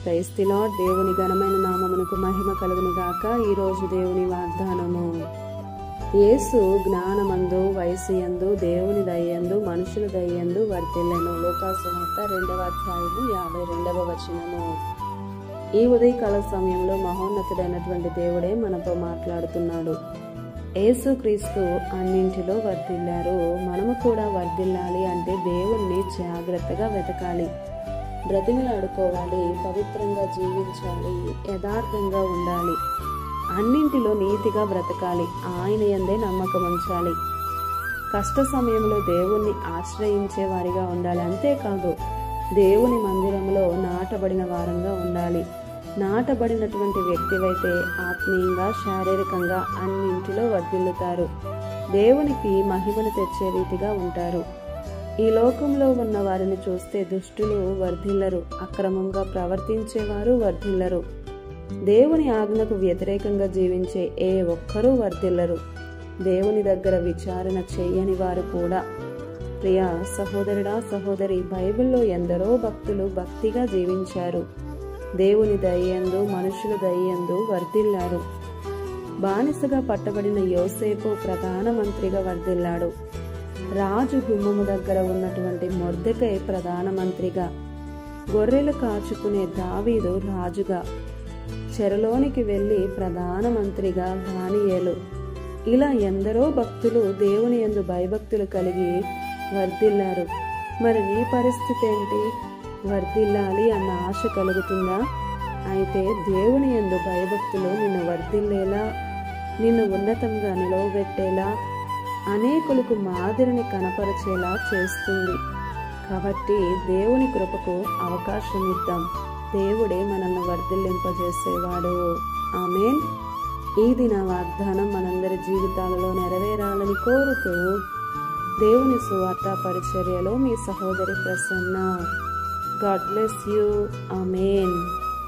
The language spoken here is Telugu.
Praise the lord. దేవుని ఘనమైన నామమునకు మహిమ కలుగును గాక. ఈరోజు దేవుని వాగ్దానము. యేసు జ్ఞానమందు, వయస్సుయందు, దేవుని దయందు, మనుషుల దయందు వర్ధిల్లెను. లూకాసు వార్త 2వ అధ్యాయము 52వ వచనము. ఈ ఉదయకాల సమయంలో మహోన్నతుడైనటువంటి దేవుడే మనతో మాట్లాడుతున్నాడు. యేసు క్రీస్తు అన్నింటిలో వర్ధిల్లారు. మనము కూడా వర్ధిల్లాలి అంటే దేవుణ్ణి జాగ్రత్తగా వెతకాలి, బ్రతిమిలాడుకోవాలి, పవిత్రంగా జీవించాలి, యథార్థంగా ఉండాలి, అన్నింటిలో నీతిగా బ్రతకాలి, ఆయన యందే నమ్మకం ఉంచాలి. కష్ట సమయంలో దేవుణ్ణి ఆశ్రయించే వారిగా ఉండాలి. అంతేకాదు దేవుని మందిరంలో నాటబడిన వారంగా ఉండాలి. నాటబడినటువంటి వ్యక్తివైతే ఆత్మీయంగా, శారీరకంగా అన్నింటిలో వర్ధిల్లుతారు. దేవునికి మహిమను తెచ్చే రీతిగా ఉంటారు. ఈ లోకంలో ఉన్న వారిని చూస్తే దుష్టులు వర్ధిల్లరు, అక్రమంగా ప్రవర్తించేవారు వర్ధిల్లరు, దేవుని ఆజ్ఞకు వ్యతిరేకంగా జీవించే ఏ ఒక్కరూ వర్ధిల్లరు, దేవుని దగ్గర విచారణ చేయని వారు కూడా. ప్రియ సహోదరుడా, సహోదరి, బైబిల్లో ఎందరో భక్తులు భక్తిగా జీవించారు. దేవుని దయయందు, మనుషుల దయయందు వర్ధిల్లారు. బానిసగా పట్టబడిన యోసేపు ప్రధానమంత్రిగా వర్ధిల్లాడు. రాజు గుమ్మము దగ్గర ఉన్నటువంటి మొర్దెకై ప్రధానమంత్రిగా, గొర్రెలు కాచుకునే దావీదు రాజుగా, చెరలోనికి వెళ్ళి ప్రధానమంత్రిగా దానియేలు, ఇలా ఎందరో భక్తులు దేవుని యందు భయభక్తులు కలిగి వర్ధిల్లారు. మరి నీ పరిస్థితి ఏంటి? వర్ధిల్లాలి అన్న ఆశ కలుగుతుందా? అయితే దేవుని యందు భయభక్తులు నిన్ను వర్ధిల్లేలా, నిన్ను ఉన్నతంగా నిలవబెట్టేలా, అనేకులకు మాదిరిని కనపరిచేలా చేస్తుంది. కాబట్టి దేవుని కృపకు అవకాశం ఇద్దాం. దేవుడే మనల్ని వర్ధిల్లింపజేసేవాడు. ఆమేన్. ఈ దిన వాగ్దానం మనందరి జీవితాలలో నెరవేరాలని కోరుతూ దేవుని సువార్త పరిచర్యలో మీ సహోదరి Prasanna. God bless you. Amen.